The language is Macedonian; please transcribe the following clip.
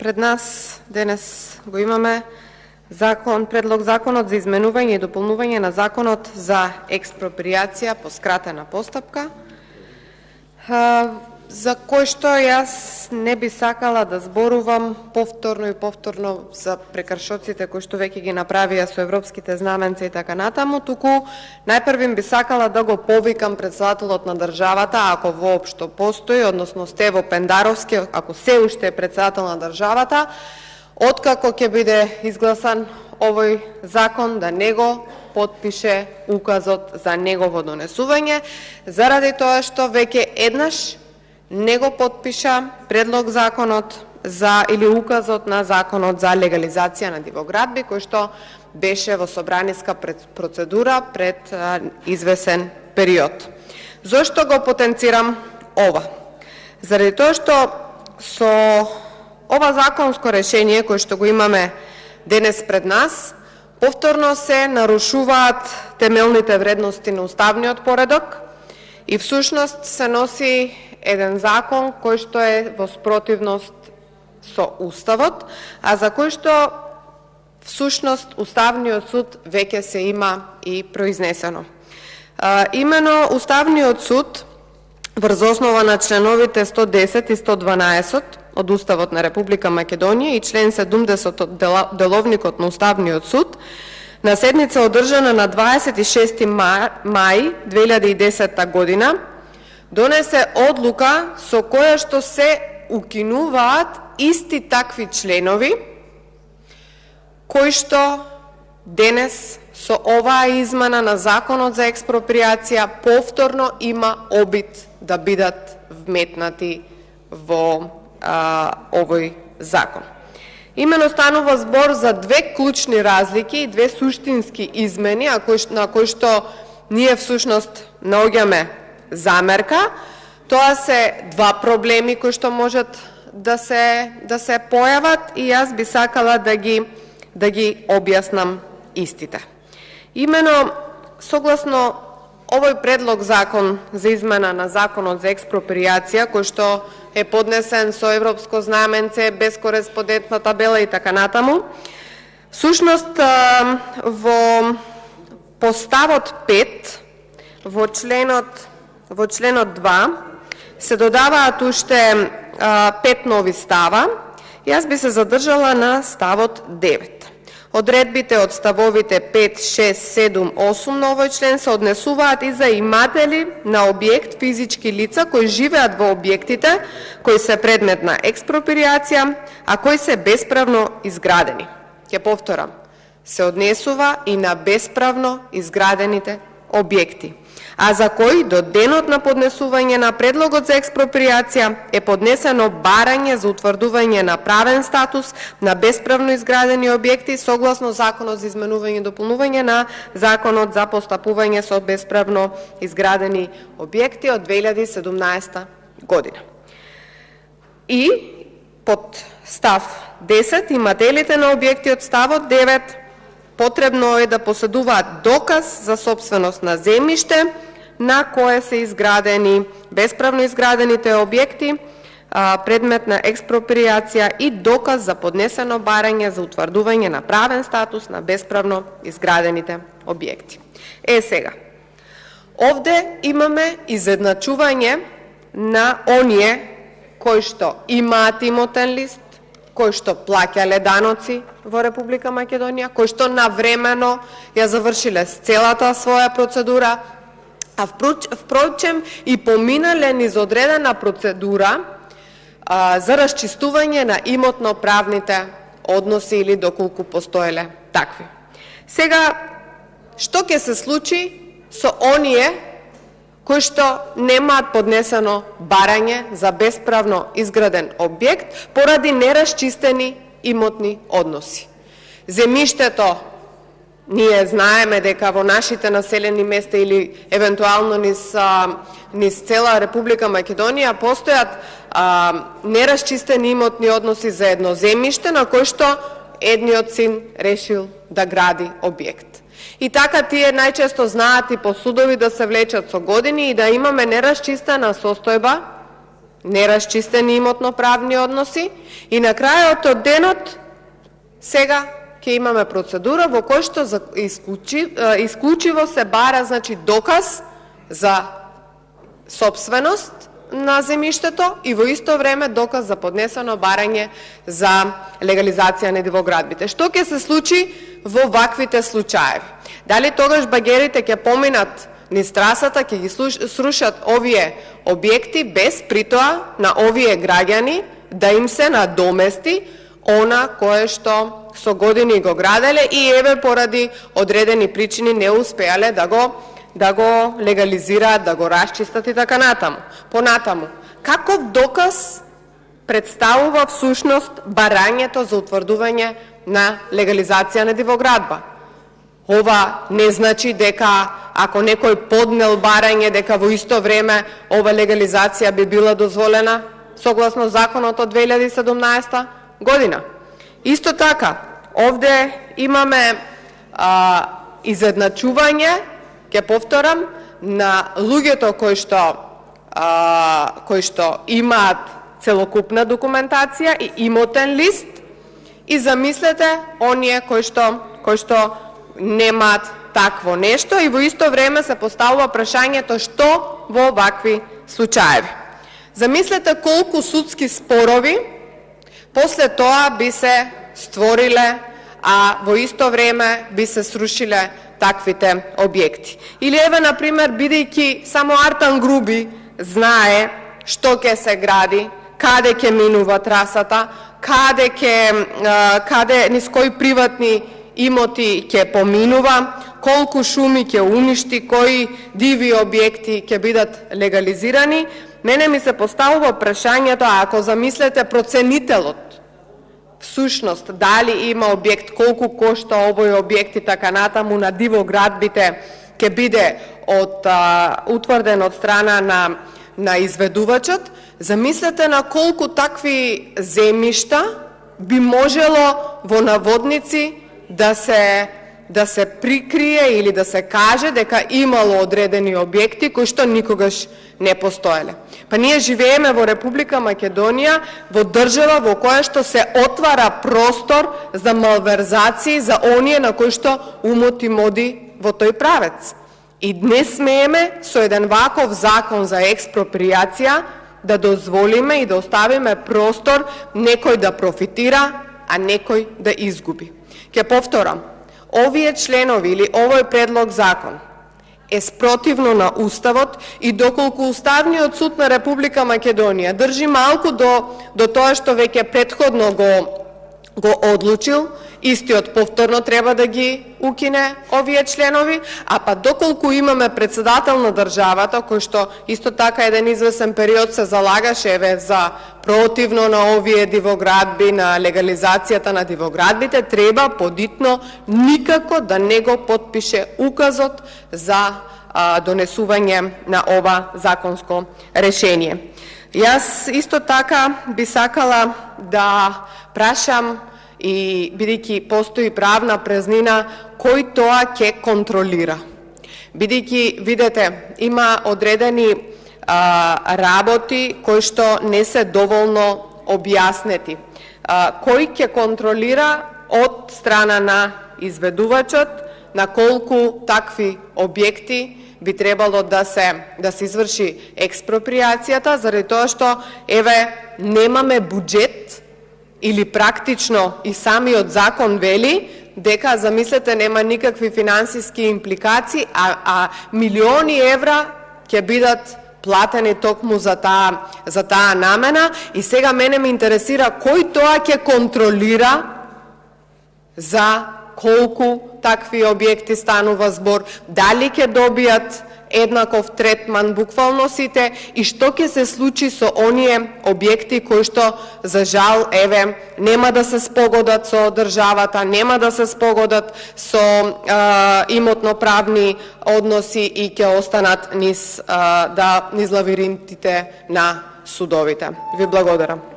Пред нас денес го имаме предлог законот за изменување и дополнување на законот за експроприација по скратена постапка, за кој што јас не би сакала да зборувам повторно и повторно за прекршоците кои што веќе ги направија со европските знаменца и така натаму, туку најпрвим би сакала да го повикам председателот на државата, ако воопшто постои, односно Стево Пендаровски, ако се уште е председател на државата, откако ќе биде изгласан овој закон, да не го потпише указот за негово донесување, заради тоа што веќе еднаш не го потпиша предлог законот или указот на законот за легализација на дивоградби, кој што беше во собраниска процедура пред извесен период. Зошто го потенцирам ова? Заради тоа што со ова законско решение кој што го имаме денес пред нас, повторно се нарушуваат темелните вредности на уставниот поредок и всушност се носи еден закон кој што е во спротивност со Уставот, а за кој што всушност Уставниот суд веќе се има и произнесено. Имено Уставниот суд врз основа на членовите 110 и 112 од Уставот на Република Македонија и член 70 од Деловникот на Уставниот суд, на седница одржана на 26 мај 2010 година, донесе одлука со која што се укинуваат исти такви членови кои што денес со оваа измена на законот за експроприација повторно има обид да бидат вметнати во овој закон. Имено станува збор за две клучни разлики и две суштински измени, на кои што ние всушност наоѓаме замерка. Тоа се два проблеми кои што можат да се појават и јас би сакала да ги објаснам истите. Имено, согласно овој предлог закон за измена на законот за експроприација, кој што е поднесен со европско знаменце, без кореспондентна табела и така натаму, всушност по ставот 5, во членот 2, се додаваат уште 5 нови става. Јас би се задржала на ставот 9. Одредбите од ставовите 5, 6, 7, 8 на овој член се однесуваат и за иматели на објект физички лица кои живеат во објектите кои се предмет на експроприација, а кои се бесправно изградени. Ќе повторам, се однесува и на бесправно изградените објекти, а за кои до денот на поднесување на предлогот за експроприација е поднесено барање за утврдување на правен статус на бесправно изградени објекти согласно Законот за изменување и дополнување на Законот за постапување со бесправно изградени објекти од 2017 година. И под став 10 имателите на објекти од ставот 9 потребно е да поседуваат доказ за сопственост на земјиште на кое се изградени бесправно изградените објекти, предмет на експроприација и доказ за поднесено барање за утврдување на правен статус на бесправно изградените објекти. Сега, овде имаме изедначување на оние кои што имаат имотен лист, кои што плаќале даноци во Република Македонија, кои што навремено ја завршиле целата своја процедура, а впрочем и поминале низ одредена процедура за расчистување на имотно-правните односи или доколку постоеле такви. Сега, што ќе се случи со оние кои што немаат поднесено барање за бесправно изграден објект поради нерасчистени имотни односи? Земјиштето, ние знаеме дека во нашите населени места или евентуално низ цела Република Македонија постојат нерасчистени имотни односи за едно земјиште на кој што едниот син решил да гради објект. И така тие најчесто знаат и по судови да се влечат со години и да имаме нерасчистена состојба нерасчистени имотно-правни односи и на крајот од денот сега ќе имаме процедура во која што исклучиво се бара, значи, доказ за сопственост на земјиштето и во исто време доказ за поднесено барање за легализација на дивоградбите. Што ќе се случи во ваквите случаеви? Дали тогаш багерите ќе поминат низ трасата, ќе ги срушат овие објекти без притоа на овие граѓани да им се надомести она кое што со години го граделе и еве поради одредени причини не успеале да го легализираат, да го расчистат и така натаму. Понатаму, каков доказ представува всушност барањето за утврдување на легализација на дивоградба? Ова не значи дека ако некој поднел барање, дека во исто време ова легализација би била дозволена согласно законот од 2017 година. Исто така, овде имаме изедначување, ќе повторам, на луѓето кои што имаат целокупна документација и имотен лист и замислете оние кои што немаат такво нешто и во исто време се поставува прашањето што во вакви случаеви. Замислете колку судски спорови после тоа би се створиле, а во исто време би се срушиле таквите објекти. Или еве, например, бидејќи само Артан Груби знае што ќе се гради, каде ќе минува трасата, каде низ кои приватни имоти ќе поминува, колку шуми ќе уништи, кои диви објекти ќе бидат легализирани, мене ми се поставува прашањето, ако замислете проценителот, всушност, дали има објект, колку кошта овој објект и така натаму на дивоградбите ќе биде утврден од страна на изведувачот, замислете на колку такви земјишта би можело во наводници да се прикрие или да се каже дека имало одредени објекти кои што никогаш не постоеле. Па ние живееме во Република Македонија, во држава во која што се отвара простор за малверзации за оние на кои што умот им оди во тој правец. И не смееме со еден ваков закон за експроприација да дозволиме и да оставиме простор некој да профитира, а некој да изгуби. Ке повторам, овие членови или овој предлог закон е спротивно на Уставот и доколку Уставниот суд на Република Македонија држи малку до тоа што веќе претходно го одлучил, истиот повторно треба да ги укине овие членови, а па доколку имаме председател на државата, кој што исто така еден извесен период се залагаше за противно на овие дивоградби, на легализацијата на дивоградбите, треба подитно никако да не го потпише указот за донесување на ова законско решение. Јас исто така би сакала да прашам, и бидејќи постои правна празнина, кој тоа ќе контролира? Бидејќи, видете, има одредени работи кои што не се доволно објаснети. Кој ќе контролира од страна на изведувачот на колку такви објекти би требало да се изврши експроприацијата, заради тоа што, еве, немаме буџет, или практично и самиот закон вели дека, замислете, нема никакви финансиски импликации, а милиони евра ќе бидат платени токму за таа намена. И сега мене ме интересира кој тоа ќе контролира за колку такви објекти станува збор, дали ќе добијат еднаков третман буквално сите и што ќе се случи со оние објекти кои што, за жал, еве, нема да се спогодат со државата, нема да се спогодат со имотно-правни односи и ќе останат низ лавиринтите на судовите. Ви благодарам.